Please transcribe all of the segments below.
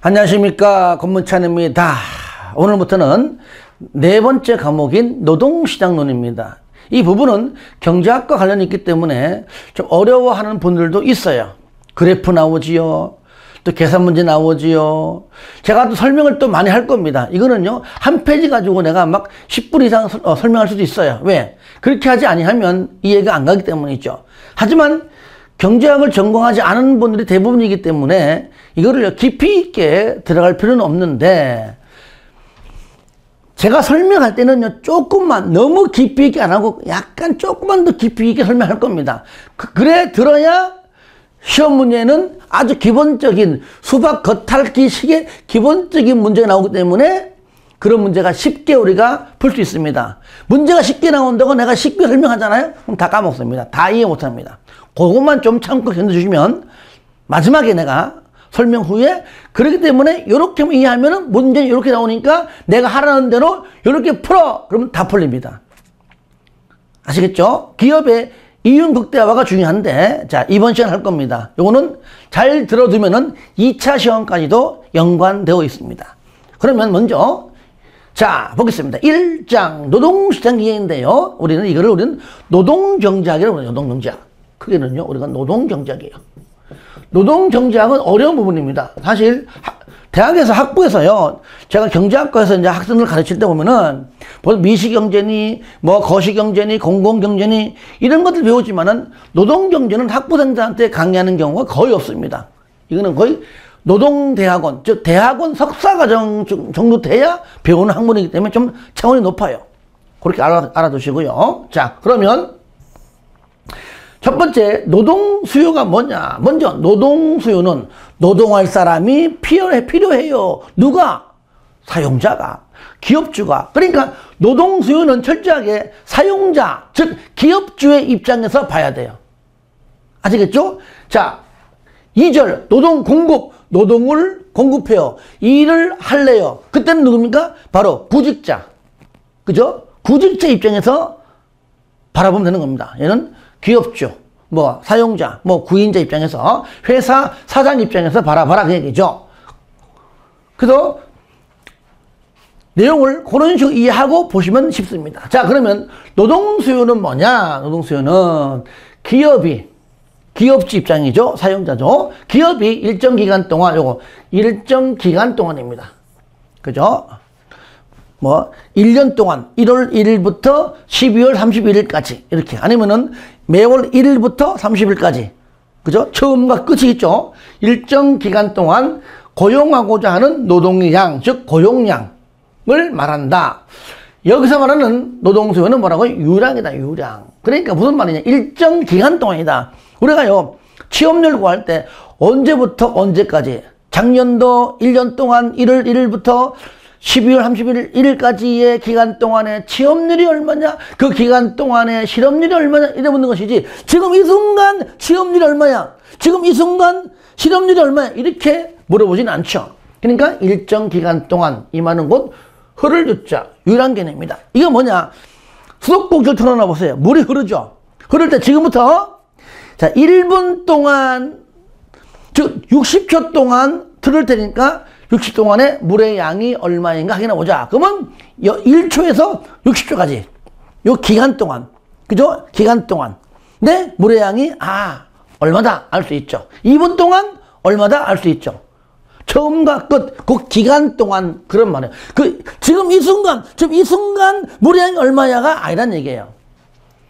안녕하십니까, 권문찬입니다. 오늘부터는 네 번째 과목인 노동시장론입니다. 이 부분은 경제학과 관련이 있기 때문에 좀 어려워하는 분들도 있어요. 그래프 나오지요, 또 계산 문제 나오지요. 제가 또 설명을 또 많이 할 겁니다. 이거는요, 한 페이지 가지고 내가 막 10분 이상 설명할 수도 있어요. 왜? 그렇게 하지 아니하면 이해가 안 가기 때문이죠. 하지만 경제학을 전공하지 않은 분들이 대부분이기 때문에 이거를 깊이 있게 들어갈 필요는 없는데, 제가 설명할 때는요, 조금만, 너무 깊이 있게 안 하고 약간 조금만 더 깊이 있게 설명할 겁니다. 그래 들어야 시험 문제는 아주 기본적인 수박 겉핥기 식의 기본적인 문제가 나오기 때문에 그런 문제가 쉽게 우리가 풀 수 있습니다. 문제가 쉽게 나온다고 내가 쉽게 설명하잖아요? 그럼 다 까먹습니다. 다 이해 못 합니다. 그것만 좀 참고 견뎌주시면 마지막에 내가 설명 후에, 그렇기 때문에 이렇게 이해하면 문제는 이렇게 나오니까 내가 하라는 대로 이렇게 풀어! 그러면 다 풀립니다. 아시겠죠? 기업의 이윤 극대화가 중요한데, 자, 이번 시간 할 겁니다. 요거는 잘 들어두면은 2차 시험까지도 연관되어 있습니다. 그러면 먼저, 자, 보겠습니다. 1장 노동시장 이해인데요. 우리는 노동경제학이라고 해요. 노동경제학. 크게는요, 우리가 노동경제학이에요. 노동경제학은 어려운 부분입니다. 사실 대학에서 학부에서요, 제가 경제학과에서 이제 학생들 가르칠 때 보면은 미시경제니 뭐 거시경제니 공공경제니 이런 것들 배우지만은 노동경제는 학부생들한테 강의하는 경우가 거의 없습니다. 이거는 거의 노동대학원, 즉 대학원 석사과정 정도 돼야 배우는 학문이기 때문에 좀 차원이 높아요. 그렇게 알아두시고요. 자, 그러면 첫 번째, 노동 수요가 뭐냐? 먼저, 노동 수요는 노동할 사람이 필요해요. 누가? 사용자가, 기업주가. 그러니까, 노동 수요는 철저하게 사용자, 즉, 기업주의 입장에서 봐야 돼요. 아시겠죠? 자, 2절, 노동 공급, 노동을 공급해요. 일을 할래요. 그때는 누굽니까? 바로 구직자. 그죠? 구직자 입장에서 바라보면 되는 겁니다. 얘는 기업주, 뭐 사용자, 뭐 구인자 입장에서, 회사 사장 입장에서 바라봐라 그 얘기죠. 그래서 내용을 그런 식으로 이해하고 보시면 쉽습니다. 자, 그러면 노동 수요는 뭐냐? 노동 수요는 기업주 입장이죠. 사용자죠. 기업이 일정 기간 동안, 일정 기간 동안입니다. 그죠? 뭐 1년 동안 1월 1일부터 12월 31일까지 이렇게, 아니면은 매월 1일부터 30일까지, 그죠? 처음과 끝이 있죠. 일정 기간 동안 고용하고자 하는 노동의 양, 즉 고용량을 말한다. 여기서 말하는 노동 수요는 뭐라고요? 유량이다, 유량. 그러니까 무슨 말이냐? 일정 기간 동안이다. 우리가요, 취업률 구할 때 언제부터 언제까지, 작년도 1년 동안 1월 1일부터 12월 31일까지의 기간 동안에 취업률이 얼마냐, 그 기간 동안에 실업률이 얼마냐, 이래 묻는 것이지, 지금 이 순간 취업률이 얼마야, 지금 이 순간 실업률이 얼마야, 이렇게 물어보진 않죠. 그러니까 일정 기간 동안 임하는 곳, 흐를 유자, 유일한 개념입니다. 이게 뭐냐? 수도꼭지를 틀어놔 보세요. 물이 흐르죠. 흐를 때 지금부터, 자, 1분 동안, 즉 60초 동안 틀을 테니까 60초 동안에 물의 양이 얼마인가 확인해 보자. 그러면 1초에서 60초까지 요 기간 동안, 그죠? 기간 동안 네, 물의 양이 얼마다 알 수 있죠. 2분 동안 얼마다 알 수 있죠. 처음과 끝, 그 기간 동안, 그런 말이에요. 지금 이 순간 물의 양이 얼마야가 아니란 얘기예요.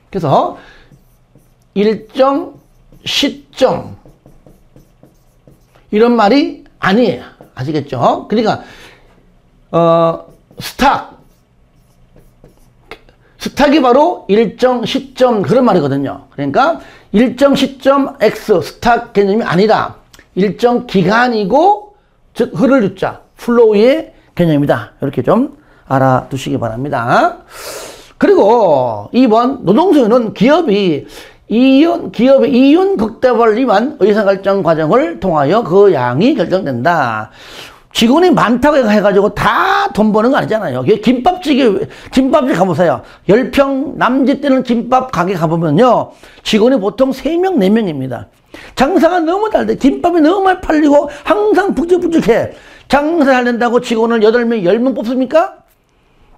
그래서 일정 시점, 이런 말이 아니에요. 아시겠죠? 그러니까 스탁이 바로 일정 시점, 그런 말이거든요. 그러니까 일정 시점 X 스탁 개념이 아니라 일정 기간이고, 즉 흐를 유자, 플로우의 개념이다. 이렇게 좀 알아두시기 바랍니다. 그리고 2번, 노동수요는 기업의 이윤 극대화를 위한 의사결정 과정을 통하여 그 양이 결정된다. 직원이 많다고 해가지고 다 돈 버는 거 아니잖아요. 김밥집 가보세요. 10평 남짓 되는 김밥 가게 가보면요, 직원이 보통 3명, 4명입니다. 장사가 너무 잘 돼. 김밥이 너무 많이 팔리고 항상 북적북적해. 장사 잘 된다고 직원을 8명, 10명 뽑습니까?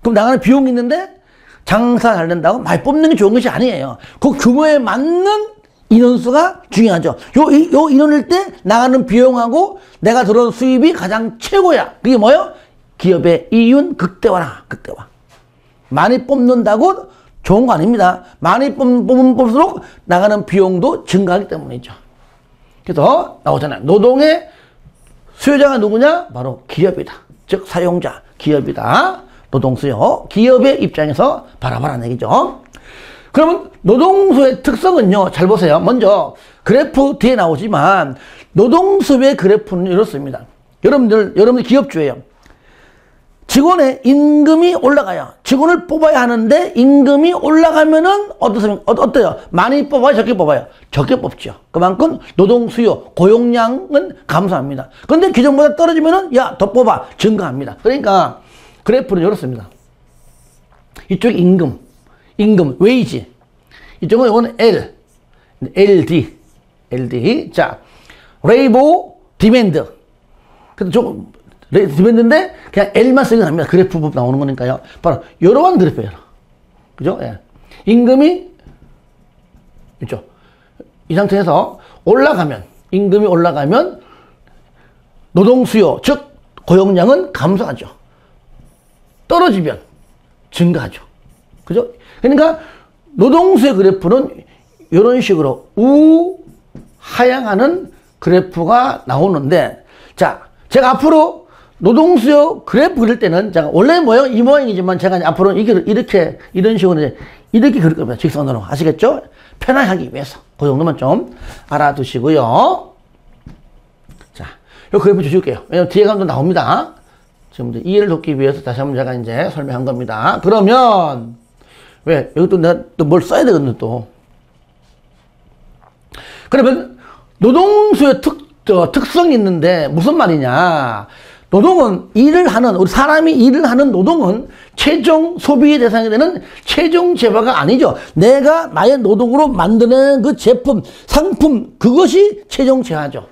그럼 나가는 비용이 있는데 장사 잘 된다고 많이 뽑는 게 좋은 것이 아니에요. 그 규모에 맞는 인원수가 중요하죠. 요 인원일 때 나가는 비용하고 내가 들어온 수입이 가장 최고야. 그게 뭐예요? 기업의 이윤 극대화라, 극대화. 많이 뽑는다고 좋은 거 아닙니다. 많이 뽑으면 뽑을수록 나가는 비용도 증가하기 때문이죠. 그래서 나오잖아요. 노동의 수요자가 누구냐? 바로 기업이다. 즉 사용자, 기업이다. 노동수요. 기업의 입장에서 바라보라는 얘기죠. 그러면 노동수의 특성은요. 잘 보세요. 먼저 그래프 뒤에 나오지만 노동수의 그래프는 이렇습니다. 여러분들 기업주예요. 직원의 임금이 올라가요. 직원을 뽑아야 하는데 임금이 올라가면은 어때요? 많이 뽑아요? 적게 뽑아요? 적게 뽑죠. 그만큼 노동 수요, 고용량은 감소합니다. 그런데 기존보다 떨어지면은 야, 더 뽑아. 증가합니다. 그러니까 그래프는 이렇습니다. 이쪽 임금, 웨이지. 이쪽은 이건 LD. 자, 레이버 디맨드. 그래서 디맨드인데 그냥 L만 쓰면 합니다. 그래프 나오는 거니까요. 바로 이러한 그래프예요. 그죠? 예. 임금이 있죠. 이 상태에서 임금이 올라가면 노동 수요, 즉 고용량은 감소하죠. 떨어지면 증가하죠. 그죠? 그러니까 노동 수요 그래프는 이런 식으로 하향하는 그래프가 나오는데, 자, 제가 앞으로 노동수요 그래프 그릴 때는 제가 원래 모양 이 모양이지만 제가 앞으로 이렇게 이런 식으로 이렇게 그릴 겁니다. 직선으로. 아시겠죠? 편하게 하기 위해서. 그 정도만 좀 알아두시고요. 자, 이 그래프 주실게요. 왜냐면 뒤에 가면 또 나옵니다. 지금 이해를 돕기 위해서 다시 한번 제가 이제 설명한 겁니다. 그러면 왜 여기 또 내가 또 뭘 써야 되거든요 또. 그러면 노동수요 특성이 있는데 무슨 말이냐? 노동은 우리 사람이 일을 하는 노동은 최종 소비의 대상이 되는 최종 재화가 아니죠. 내가 나의 노동으로 만드는 그 제품, 상품, 그것이 최종 재화죠.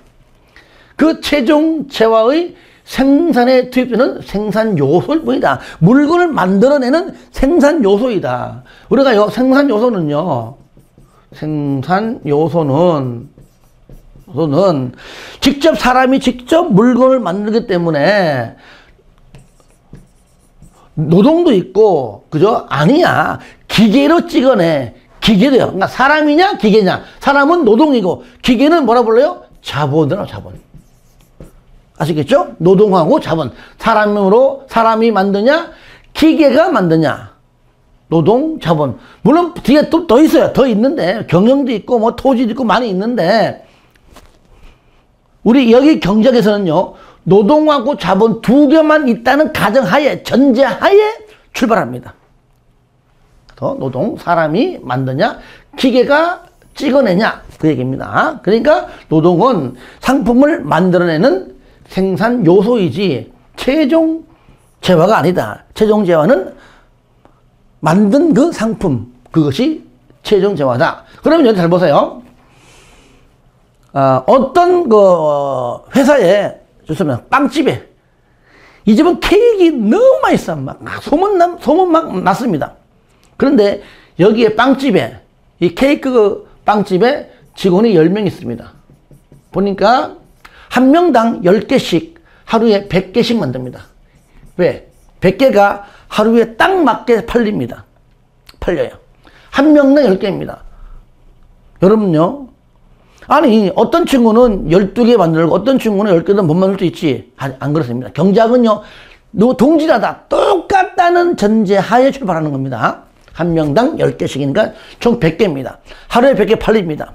그 최종 재화의 생산에 투입되는 생산 요소일 뿐이다. 물건을 만들어내는 생산 요소이다. 우리가 생산 요소는 사람이 직접 물건을 만들기 때문에 노동도 있고, 그죠? 아니야. 기계로 찍어내. 기계도요. 그러니까 사람이냐, 기계냐. 사람은 노동이고, 기계는 뭐라 불러요? 자본이라고, 자본. 아시겠죠? 노동하고 자본. 사람이 만드냐, 기계가 만드냐. 노동, 자본. 물론 뒤에 또 더 있어요. 더 있는데, 경영도 있고, 뭐 토지도 있고, 많이 있는데, 우리 여기 경제학에서는요, 노동하고 자본 두 개만 있다는 가정하에, 전제하에 출발합니다. 그래서 노동, 사람이 만드냐, 기계가 찍어내냐, 그 얘기입니다. 그러니까 노동은 상품을 만들어내는 생산 요소이지, 최종 재화가 아니다. 최종 재화는 만든 그 상품, 그것이 최종 재화다. 그러면 여기 잘 보세요. 어떤 회사에, 좋습니다. 빵집에, 이 집은 케이크 너무 맛있어. 소문 막 났습니다. 그런데 여기에 빵집에, 이 케이크 빵집에 직원이 10명 있습니다. 보니까 한 명당 10개씩 하루에 100개씩 만듭니다. 왜? 100개가 하루에 딱 맞게 팔려요. 한 명당 10개입니다. 여러분요, 아니, 어떤 친구는 12개 만들고 어떤 친구는 10개도 못 만들 수 있지. 안 그렇습니다. 경제학은요, 동질하다, 똑같다는 전제하에 출발하는 겁니다. 한 명당 10개씩이니까 총 100개입니다. 하루에 100개 팔립니다.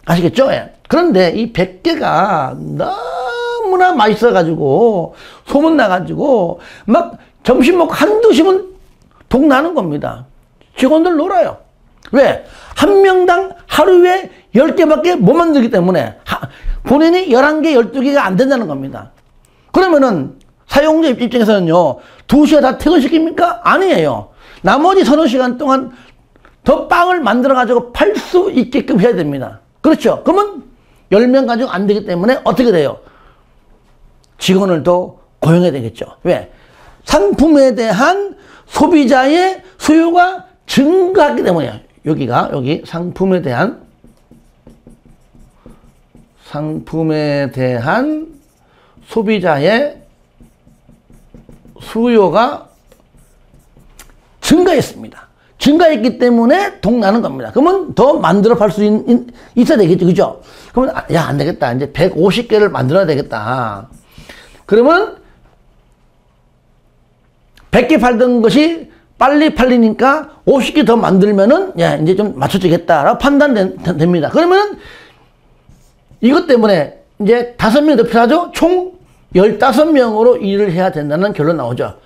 아시겠죠? 예. 그런데 이 100개가 너무나 맛있어가지고, 소문나가지고, 막 점심 먹고 한두 시면 동 나는 겁니다. 직원들 놀아요. 왜? 한 명당 하루에 10개밖에 못 만들기 때문에 본인이 11개, 12개가 안 된다는 겁니다. 그러면은 사용자 입장에서는요, 2시에 다 퇴근시킵니까? 아니에요. 나머지 서너 시간 동안 더 빵을 만들어가지고 팔 수 있게끔 해야 됩니다. 그렇죠? 그러면 10명 가지고 안 되기 때문에 어떻게 돼요? 직원을 더 고용해야 되겠죠. 왜? 상품에 대한 소비자의 수요가 증가하기 때문이에요. 여기 상품에 대한 소비자의 수요가 증가했습니다. 증가했기 때문에 돈 나는 겁니다. 그러면 더 만들어 팔 수 있어야 되겠죠. 그죠? 그러면, 야, 안 되겠다. 이제 150개를 만들어야 되겠다. 그러면 100개 팔던 것이 빨리 팔리니까 50개 더 만들면은, 야, 이제 좀 맞춰지겠다라고 판단됩니다. 그러면 이것 때문에 이제 5명이 더 필요하죠? 총 15명으로 일을 해야 된다는 결론 나오죠.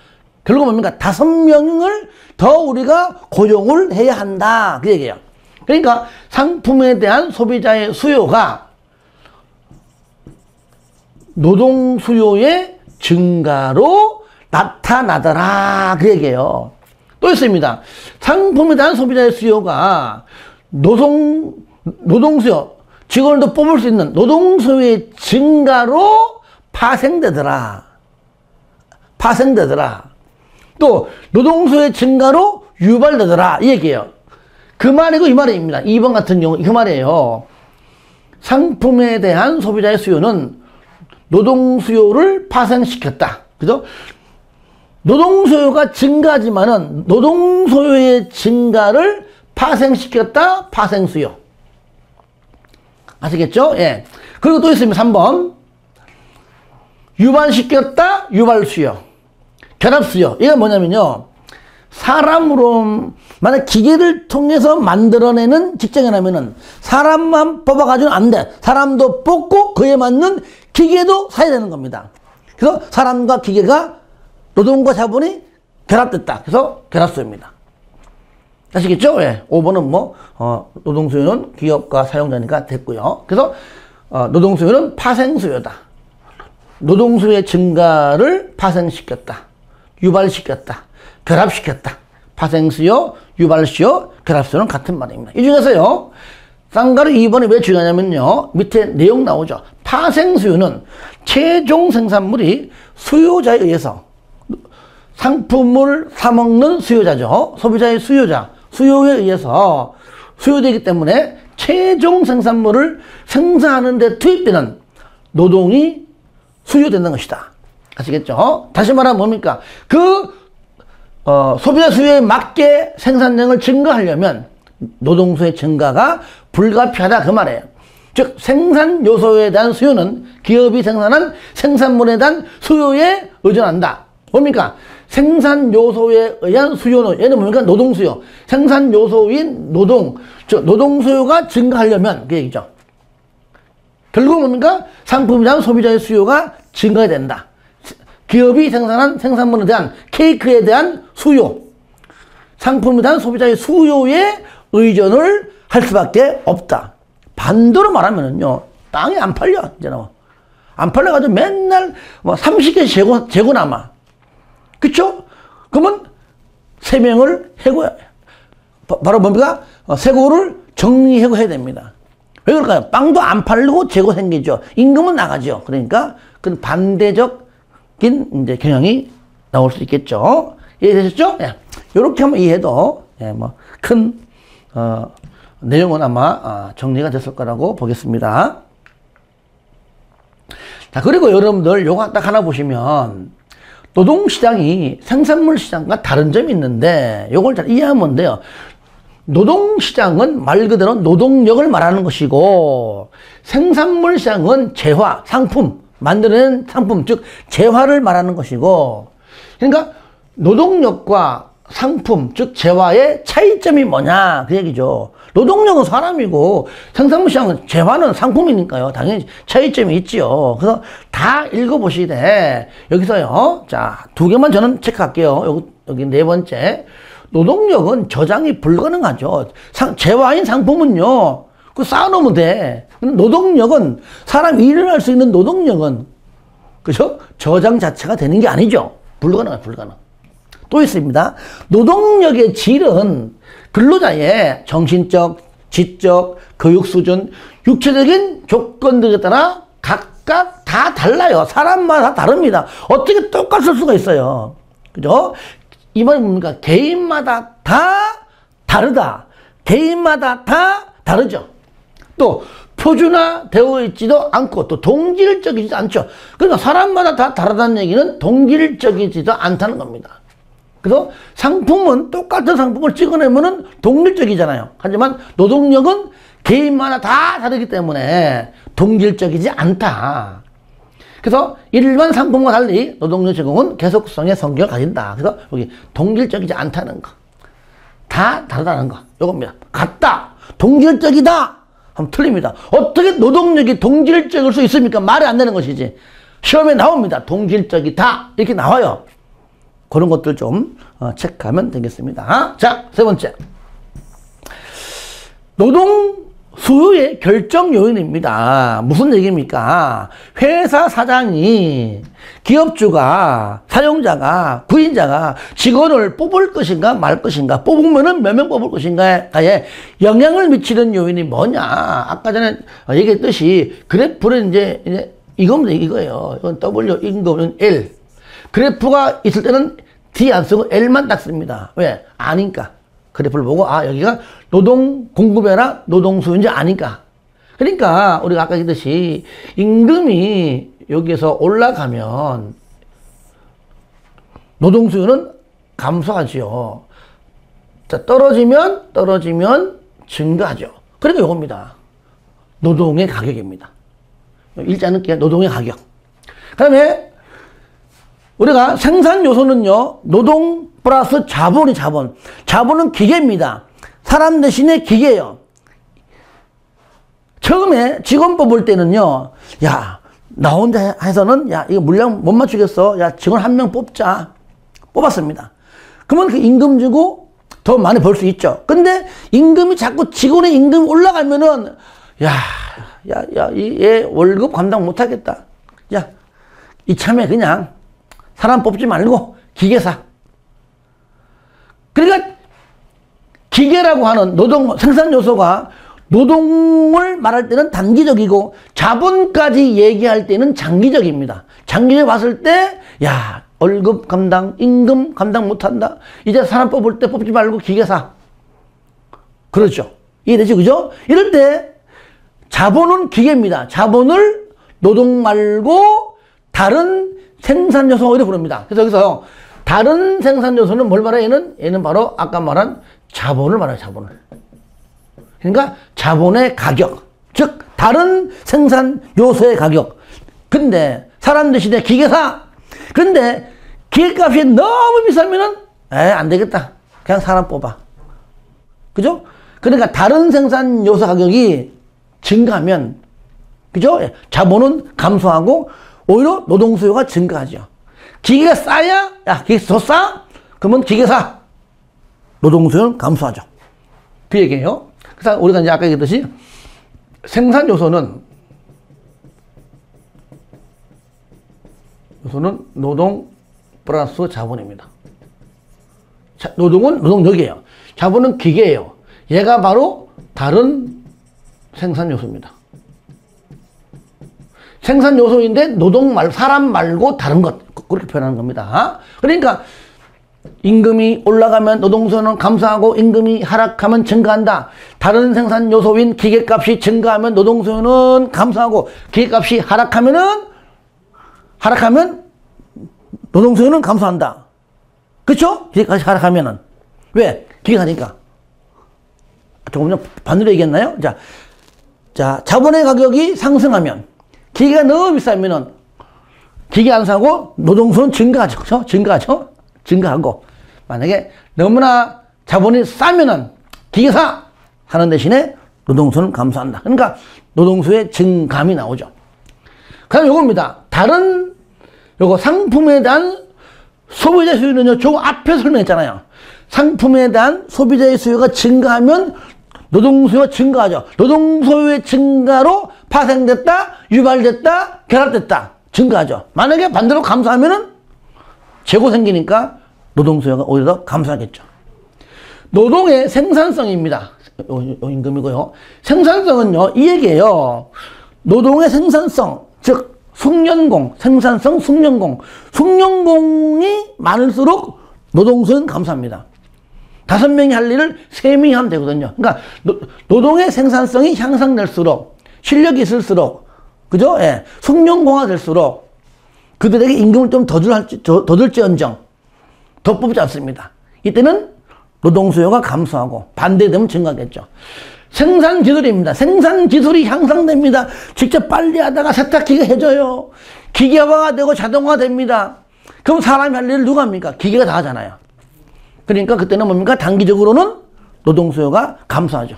결국 뭡니까? 5명을 더 우리가 고용을 해야 한다. 그 얘기예요. 그러니까 상품에 대한 소비자의 수요가 노동 수요의 증가로 나타나더라. 그 얘기예요. 또 있습니다. 상품에 대한 소비자의 수요가 노동 수요, 직원을 더 뽑을 수 있는 노동 수요의 증가로 파생되더라. 또 노동 수요의 증가로 유발되더라. 이 얘기예요. 그 말이고 이 말입니다. 2번 같은 경우 그 말이에요. 상품에 대한 소비자의 수요는 노동 수요를 파생시켰다. 그죠? 노동 수요가 증가하지만은 노동 수요의 증가를 파생시켰다. 파생 수요. 아시겠죠? 예. 그리고 또 있습니다. 3번. 유발시켰다. 유발 수요. 결합 수요. 이게 뭐냐면요. 사람으로, 만약 기계를 통해서 만들어내는 직장이라면은 사람만 뽑아가지고는 안 돼. 사람도 뽑고 그에 맞는 기계도 사야 되는 겁니다. 그래서 사람과 기계가 노동과 자본이 결합됐다. 그래서 결합수요입니다. 아시겠죠? 예. 5번은 노동수요는 기업과 사용자니까 됐고요. 그래서, 노동수요는 파생수요다. 노동수요의 증가를 파생시켰다. 유발시켰다. 결합시켰다. 파생수요, 유발수요, 결합수요는 같은 말입니다. 이 중에서요, 쌍가루 2번이 왜 중요하냐면요, 밑에 내용 나오죠. 파생수요는 최종 생산물이 수요자에 의해서 상품을 사먹는 수요자죠. 소비자의 수요에 의해서 수요되기 때문에 최종 생산물을 생산하는 데 투입되는 노동이 수요되는 것이다. 아시겠죠? 다시 말하면 뭡니까? 소비자 수요에 맞게 생산량을 증가하려면 노동수의 증가가 불가피하다. 그 말이에요. 즉, 생산 요소에 대한 수요는 기업이 생산한 생산물에 대한 수요에 의존한다. 뭡니까? 생산 요소에 의한 수요는, 얘는 뭡니까? 노동 수요. 생산 요소인 노동, 즉, 노동 수요가 증가하려면, 그 얘기죠. 결국 뭡니까? 상품에 대한 소비자의 수요가 증가해야 된다. 기업이 생산한 생산물에 대한, 케이크에 대한 수요. 상품에 대한 소비자의 수요에 의존을 할 수밖에 없다. 반대로 말하면은요, 땅이 안 팔려, 이제는. 안 팔려가지고 맨날 30개 재고 남아. 그쵸? 그러면 3명을 해고해야 해. 바로 뭡니까? 세고를 정리해고해야 됩니다. 왜 그럴까요? 빵도 안 팔리고 재고 생기죠. 임금은 나가죠. 그러니까 그 반대적인 이제 경향이 나올 수 있겠죠. 이해되셨죠? 예. 이렇게 한번 이해해도 큰 내용은 아마 정리가 됐을 거라고 보겠습니다. 자, 그리고 여러분들 요거 딱 하나 보시면 노동시장이 생산물 시장과 다른 점이 있는데 요걸 잘 이해하면 돼요. 노동시장은 말 그대로 노동력을 말하는 것이고 생산물 시장은 재화, 상품, 만드는 상품, 즉 재화를 말하는 것이고, 그러니까 노동력과 상품, 즉 재화의 차이점이 뭐냐 그 얘기죠. 노동력은 사람이고 생산물 시장은 재화는 상품이니까요. 당연히 차이점이 있지요. 그래서 다 읽어보시되 여기서요. 자, 2개만 저는 체크할게요. 여기 4번째. 노동력은 저장이 불가능하죠. 재화인 상품은요. 그 쌓아놓으면 돼. 노동력은 사람 일을 할 수 있는 노동력은 그죠? 저장 자체가 되는 게 아니죠. 불가능해요. 불가능. 또 있습니다. 노동력의 질은 근로자의 정신적, 지적, 교육 수준, 육체적인 조건들에 따라 각각 다 달라요. 사람마다 다 다릅니다. 어떻게 똑같을 수가 있어요. 그죠? 이 말은 뭡니까? 개인마다 다 다르다. 개인마다 다 다르죠. 또 표준화되어 있지도 않고 또 동질적이지도 않죠. 그러니까 사람마다 다 다르다는 얘기는 동질적이지도 않다는 겁니다. 그래서 상품은 똑같은 상품을 찍어내면은 동질적이잖아요. 하지만 노동력은 개인마다 다 다르기 때문에 동질적이지 않다. 그래서 일반 상품과 달리 노동력 제공은 계속성의 성격을 가진다. 그래서 여기 동질적이지 않다는 거. 다 다르다는 거. 요겁니다. 같다. 동질적이다. 하면 틀립니다. 어떻게 노동력이 동질적일 수 있습니까? 말이 안 되는 것이지. 시험에 나옵니다. 동질적이다. 이렇게 나와요. 그런 것들 좀 체크하면 되겠습니다. 자, 세 번째. 노동 수요의 결정 요인입니다. 무슨 얘기입니까? 회사 사장이 기업주가 사용자가 구인자가 직원을 뽑을 것인가 말 것인가 뽑으면은 몇 명 뽑을 것인가에 영향을 미치는 요인이 뭐냐? 아까 전에 얘기했듯이 그래프는 이제 이겁니다. 이거예요. 이건 W 임금은 L. 그래프가 있을 때는 D 안 쓰고 L만 딱 씁니다. 왜? 아니까. 그래프를 보고 아 여기가 노동 공급이나 노동 수요인지 아니까. 그러니까 우리가 아까 얘기했듯이 임금이 여기에서 올라가면 노동 수요는 감소하지요. 자, 떨어지면 증가하죠. 그러니까 이겁니다. 노동의 가격입니다. 읽지 않을게요. 노동의 가격. 그 다음에 우리가 생산 요소는요, 노동 플러스 자본이 자본. 자본은 기계입니다. 사람 대신에 기계예요. 처음에 직원 뽑을 때는요, 야, 나 혼자 해서는, 야, 이거 물량 못 맞추겠어. 야, 직원 한 명 뽑자. 뽑았습니다. 그러면 그 임금 주고 더 많이 벌 수 있죠. 근데 임금이 자꾸 직원의 임금이 올라가면은, 얘 월급 감당 못 하겠다. 야, 이참에 그냥 사람 뽑지 말고 기계사. 그러니까 기계라고 하는 노동 생산 요소가 노동을 말할 때는 단기적이고 자본까지 얘기할 때는 장기적입니다. 장기적으로 봤을 때 야, 월급 감당, 임금 감당 못한다. 이제 사람 뽑을 때 뽑지 말고 기계사. 그렇죠. 이해되죠? 그죠? 이럴 때 자본은 기계입니다. 자본을 노동 말고 다른 생산 요소 이렇게 부릅니다. 그래서 여기서 다른 생산 요소는 뭘 말해요? 얘는 바로 아까 말한 자본을 말해요. 자본을. 그러니까 자본의 가격. 즉 다른 생산 요소의 가격. 근데 사람 대신에 기계사. 근데 기계값이 너무 비싸면은 안 되겠다. 그냥 사람 뽑아. 그죠? 그러니까 다른 생산 요소 가격이 증가하면 그죠? 자본은 감소하고 오히려 노동 수요가 증가하죠. 기계가 싸야, 야, 기계 더 싸? 그러면 기계사. 노동 수요는 감소하죠. 그 얘기예요. 그래서 우리가 이제 아까 얘기했듯이 생산 요소는 노동 플러스 자본입니다. 노동은 노동력이에요. 자본은 기계예요. 얘가 바로 다른 생산 요소입니다. 생산 요소인데 사람 말고 다른 것. 그렇게 표현하는 겁니다. 그러니까 임금이 올라가면 노동수요는 감소하고 임금이 하락하면 증가한다. 다른 생산 요소인 기계값이 증가하면 노동수요는 감소하고 기계값이 하락하면 노동수요는 감소한다. 그렇죠? 기계값이 하락하면은. 왜? 기계가니까. 조금 전 반대로 얘기했나요? 자, 자본의 가격이 상승하면 기계가 너무 비싸면은 기계 안 사고 노동수는 증가하죠. 그렇죠? 증가하고 만약에 너무나 자본이 싸면은 기계사 하는 대신에 노동수는 감소한다. 그러니까 노동수의 증감이 나오죠. 그다음 요겁니다. 다른 요거 상품에 대한 소비자 수요는요. 저 앞에 설명했잖아요. 상품에 대한 소비자의 수요가 증가하면 노동수요가 증가하죠. 노동수요의 증가로 파생됐다, 유발됐다, 결합됐다. 증가하죠. 만약에 반대로 감소하면은 재고 생기니까 노동수요가 오히려 더 감소하겠죠. 노동의 생산성입니다. 임금이고요. 생산성은요, 이 얘기예요. 노동의 생산성, 즉 숙련공, 생산성 숙련공. 숙련공이 많을수록 노동수요는 감소합니다. 5명이 할 일을 3명이 하면 되거든요. 그러니까 노동의 생산성이 향상될수록 실력이 있을수록 그죠? 예. 숙련공화 될수록 그들에게 임금을 좀 더 줄지언정 더 뽑지 않습니다. 이때는 노동수요가 감소하고 반대되면 증가하겠죠. 생산기술입니다. 생산기술이 향상됩니다. 직접 빨리하다가 세탁기가 해줘요. 기계화가 되고 자동화가 됩니다. 그럼 사람이 할 일을 누가 합니까? 기계가 다 하잖아요. 그러니까 그때는 뭡니까? 단기적으로는 노동수요가 감소하죠.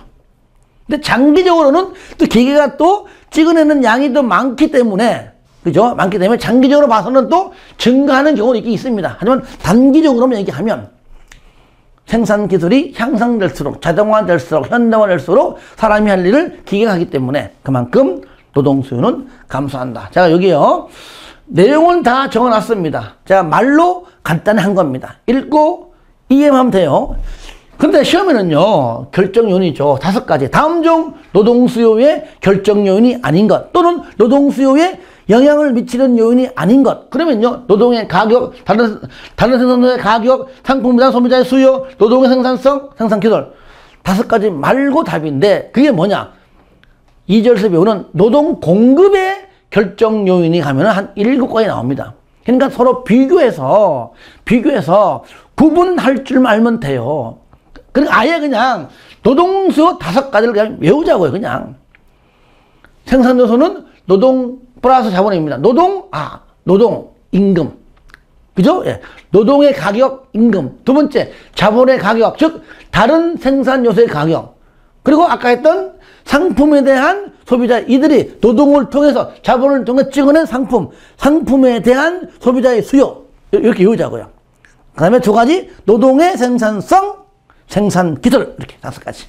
근데 장기적으로는 또 기계가 또 찍어내는 양이 더 많기 때문에 그죠? 많기 때문에 장기적으로 봐서는 또 증가하는 경우도 있긴 있습니다. 하지만 단기적으로만 얘기하면 생산기술이 향상될수록 자동화될수록 현대화될수록 사람이 할 일을 기계가 하기 때문에 그만큼 노동수요는 감소한다. 제가 여기요 내용은 다 적어놨습니다. 제가 말로 간단히 한 겁니다. 읽고 이해하면 돼요. 근데 시험에는요 결정요인이죠. 5가지. 다음 중 노동수요의 결정요인이 아닌 것 또는 노동수요에 영향을 미치는 요인이 아닌 것. 그러면요 노동의 가격, 다른 생산자의 가격, 상품이나 소비자의 수요, 노동의 생산성, 생산기술 5가지 말고 답인데 그게 뭐냐? 2절에서 배우는 노동 공급의 결정 요인이 가면은 한 7가지 나옵니다. 그러니까 서로 비교해서 구분할 줄만 알면 돼요. 그러니까 아예 그냥 노동수요 5가지를 그냥 외우자고요. 그냥 생산요소는 노동 플러스 자본입니다. 노동, 임금. 그죠? 예. 노동의 가격, 임금. 두 번째, 자본의 가격, 즉, 다른 생산 요소의 가격. 그리고 아까 했던 상품에 대한 소비자, 이들이 노동을 통해서, 자본을 통해 찍어낸 상품에 대한 소비자의 수요. 이렇게 외우자고요. 그 다음에 2가지, 노동의 생산성, 생산기술. 이렇게 5가지.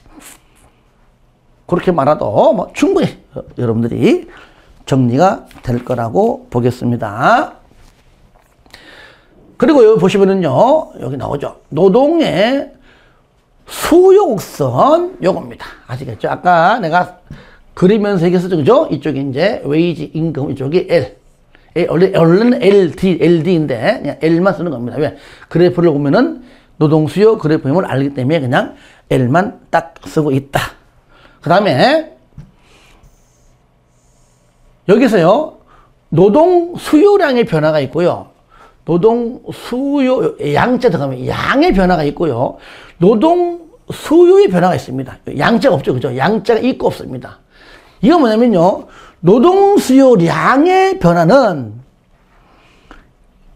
그렇게 말해도 뭐 충분히 여러분들이 정리가 될 거라고 보겠습니다. 그리고 여기 보시면은요, 여기 나오죠. 노동의 수요 곡선 요겁니다. 아시겠죠? 아까 내가 그리면서 얘기했었죠. 그죠? 이쪽이 이제 웨이지 임금, 이쪽이 L. 원래는 LD인데 그냥 L만 쓰는 겁니다. 왜? 그래프를 보면은 노동 수요 그래프임을 알기 때문에 그냥 L만 딱 쓰고 있다. 그 다음에 여기서요, 노동 수요량의 변화가 있고요. 노동 수요, 양자 들어가면 양의 변화가 있고요. 노동 수요의 변화가 있습니다. 양자가 없죠. 그죠? 양자가 있고 없습니다. 이거 뭐냐면요, 노동 수요량의 변화는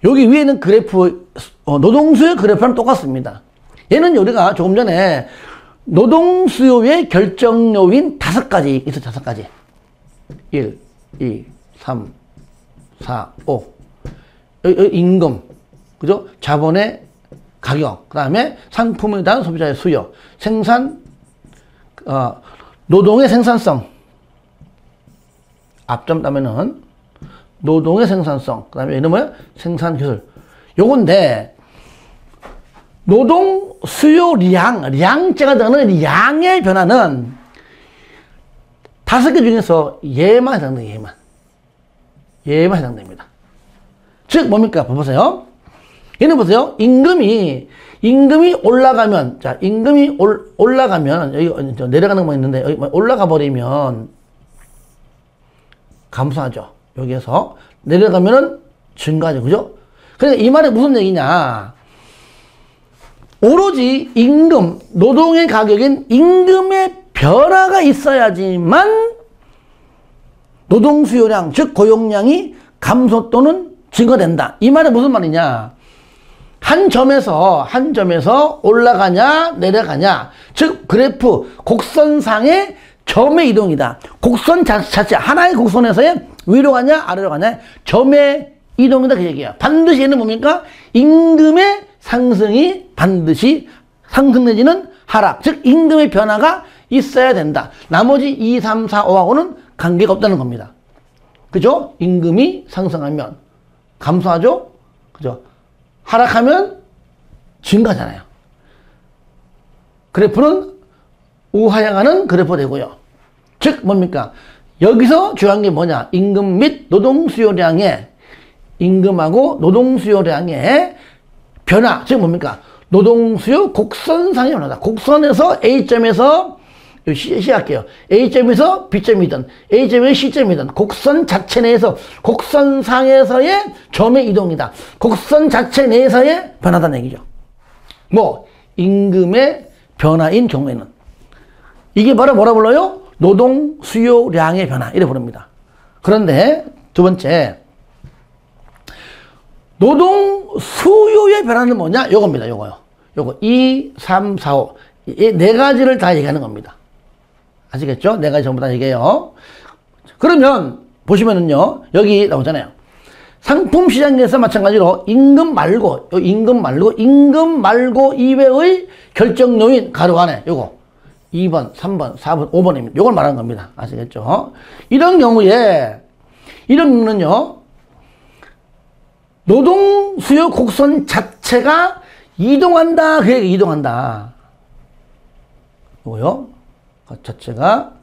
여기 위에는 그래프, 노동 수요 그래프랑 똑같습니다. 얘는 우리가 조금 전에 노동 수요의 결정 요인 5가지 있어. 5가지. 1, 2, 3, 4, 5. 임금, 그죠? 자본의 가격, 그 다음에 상품에 대한 소비자의 수요, 노동의 생산성. 앞점 따면은 노동의 생산성, 그 다음에 얘는 뭐야? 생산기술. 요건데, 노동 수요량, 량자가 되는 양의 변화는 5개 중에서 얘만 해당돼요. 얘만 해당됩니다. 즉 뭡니까? 보세요. 얘는 보세요. 임금이 올라가면, 자, 임금이 올라가면, 여기 내려가는 거 있는데, 여기 올라가 버리면 감소하죠. 여기에서 내려가면은 증가하죠. 그죠? 그러니까 이 말이 무슨 얘기냐? 오로지 임금, 노동의 가격인 임금의 변화가 있어야지만 노동 수요량, 즉 고용량이 감소 또는 증가된다. 이 말은 무슨 말이냐? 한 점에서 올라가냐 내려가냐, 즉 그래프 곡선상의 점의 이동이다. 곡선 자체, 하나의 곡선에서의 위로 가냐 아래로 가냐 점의 이동이다, 그 얘기야. 반드시 얘는 뭡니까? 임금의 상승이 반드시 상승 내지는 하락, 즉 임금의 변화가 있어야 된다. 나머지 2, 3, 4, 5하고는 관계가 없다는 겁니다. 그죠? 임금이 상승하면 감소하죠? 그죠? 하락하면 증가잖아요. 그래프는 우하향하는 그래프 되고요. 즉 뭡니까? 여기서 중요한 게 뭐냐? 임금 및 노동 수요량의 임금하고 노동 수요량의 변화. 즉 뭡니까? 노동 수요 곡선상의 변화다. 곡선에서 A점에서 시작할게요. A점에서 B점이든 A점에서 C점이든 곡선 자체 내에서 곡선상에서의 점의 이동이다. 곡선 자체 내에서의 변화다는 얘기죠. 뭐 임금의 변화인 경우에는 이게 바로 뭐라 불러요? 노동 수요량의 변화 이래 부릅니다. 그런데 두 번째 노동 수요의 변화는 뭐냐? 요겁니다. 요거요. 요거 2, 3, 4, 5 이 네 가지를 다 얘기하는 겁니다. 아시겠죠? 네 가지 전부 다 얘기해요. 그러면 보시면은요. 여기 나오잖아요. 상품 시장에서 마찬가지로 임금 말고 이외의 결정 요인 가로 안에 요거 2번, 3번, 4번, 5번입니다. 요걸 말하는 겁니다. 아시겠죠? 이런 경우는요. 노동 수요 곡선 자체가 이동한다. 그 얘기 이동한다. 뭐요? 그 자체가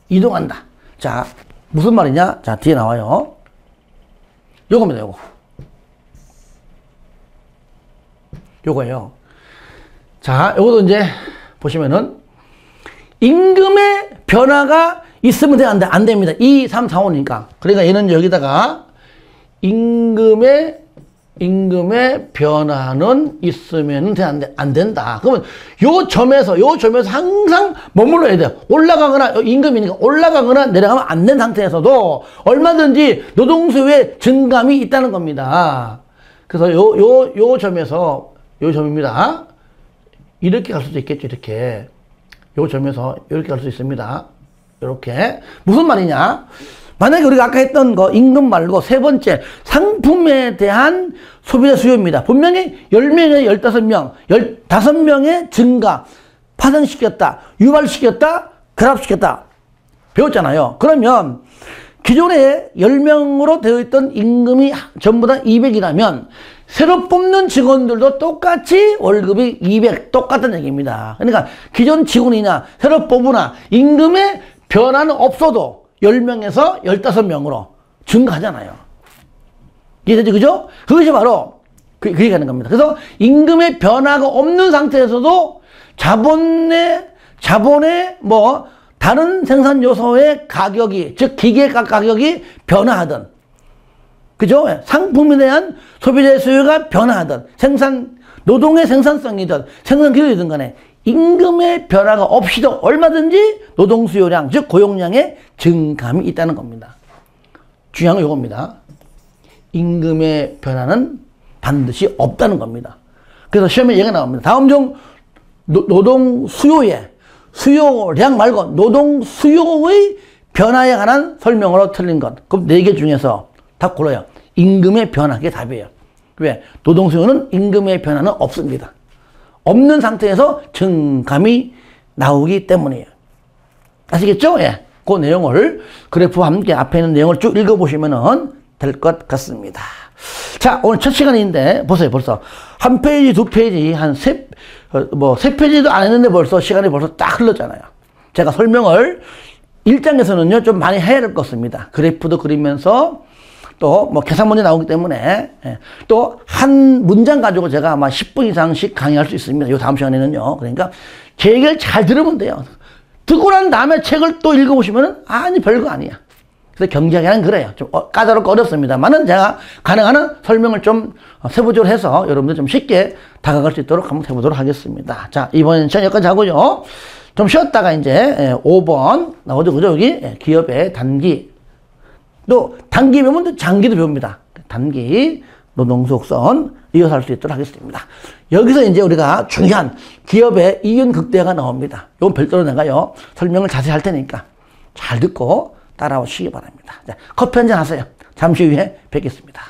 이동한다. 자, 무슨 말이냐? 자, 뒤에 나와요. 요겁니다, 요거. 요거예요. 자, 요것도 이제 보시면은 임금의 변화가 있으면 돼, 안 됩니다. 2, 3, 4, 5니까. 그러니까 얘는 여기다가 임금의 변화는 있으면 안 된다. 그러면 요 점에서 항상 머물러야 돼요. 올라가거나, 임금이니까 올라가거나 내려가면 안 된 상태에서도 얼마든지 노동수요의 증감이 있다는 겁니다. 그래서 요 점입니다. 이렇게 갈 수도 있겠죠, 이렇게. 요 점에서 이렇게 갈 수 있습니다. 이렇게. 무슨 말이냐? 만약에 우리가 아까 했던 거 임금 말고 세 번째 상품에 대한 소비자 수요입니다. 분명히 10명에 15명, 15명의 증가, 파생시켰다, 유발시켰다, 결합시켰다. 배웠잖아요. 그러면 기존에 10명으로 되어 있던 임금이 전부 다 200이라면 새로 뽑는 직원들도 똑같이 월급이 200 똑같은 얘기입니다. 그러니까 기존 직원이냐 새로 뽑으나 임금의 변화는 없어도 10명에서 15명으로 증가하잖아요. 이해되죠? 그죠? 그것이 바로 그 얘기하는 겁니다. 그래서 임금의 변화가 없는 상태에서도 자본의 뭐 다른 생산 요소의 가격이, 즉 기계가 가격이 변화하든, 그죠? 상품에 대한 소비자의 수요가 변화하든, 노동의 생산성이든, 생산 기술이든 간에 임금의 변화가 없이도 얼마든지 노동 수요량, 즉 고용량의 증감이 있다는 겁니다. 중요한 건 이겁니다. 임금의 변화는 반드시 없다는 겁니다. 그래서 시험에 얘기가 나옵니다. 다음 중 노동 수요량 말고 노동 수요의 변화에 관한 설명으로 틀린 것. 그럼 4개 중에서 답 골라요. 임금의 변화, 그게 답이에요. 왜? 노동 수요는 임금의 변화는 없습니다. 없는 상태에서 증감이 나오기 때문이에요. 아시겠죠? 예. 그 내용을 그래프와 함께 앞에 있는 내용을 쭉 읽어보시면 될 것 같습니다. 자, 오늘 첫 시간인데 보세요. 벌써 한 페이지, 두 페이지, 세 페이지도 안 했는데 벌써 시간이 벌써 딱 흘렀잖아요. 제가 설명을 1장에서는요 좀 많이 해야 될 것 같습니다. 그래프도 그리면서 또 뭐 계산 문제 나오기 때문에 또 한 문장 가지고 제가 아마 10분 이상씩 강의할 수 있습니다. 요 다음 시간에는요. 그러니까 제 얘기를 잘 들으면 돼요. 듣고 난 다음에 책을 또 읽어보시면은 아니 별거 아니야. 그래서 경제학에는 그래요. 좀 까다롭고 어렵습니다만은 제가 가능한 한 설명을 좀 세부적으로 해서 여러분들 좀 쉽게 다가갈 수 있도록 한번 해보도록 하겠습니다. 자, 이번 시간 여기까지 하고요. 좀 쉬었다가 이제 5번 나오죠. 그죠? 여기 기업의 단기. 또 단기 배우면 또 장기도 배웁니다. 단기 노동수곡선 이어서 할 수 있도록 하겠습니다. 여기서 이제 우리가 중요한 기업의 이윤 극대화가 나옵니다. 이건 별도로 내가요 설명을 자세히 할 테니까 잘 듣고 따라오시기 바랍니다. 자, 커피 한잔 하세요. 잠시 후에 뵙겠습니다.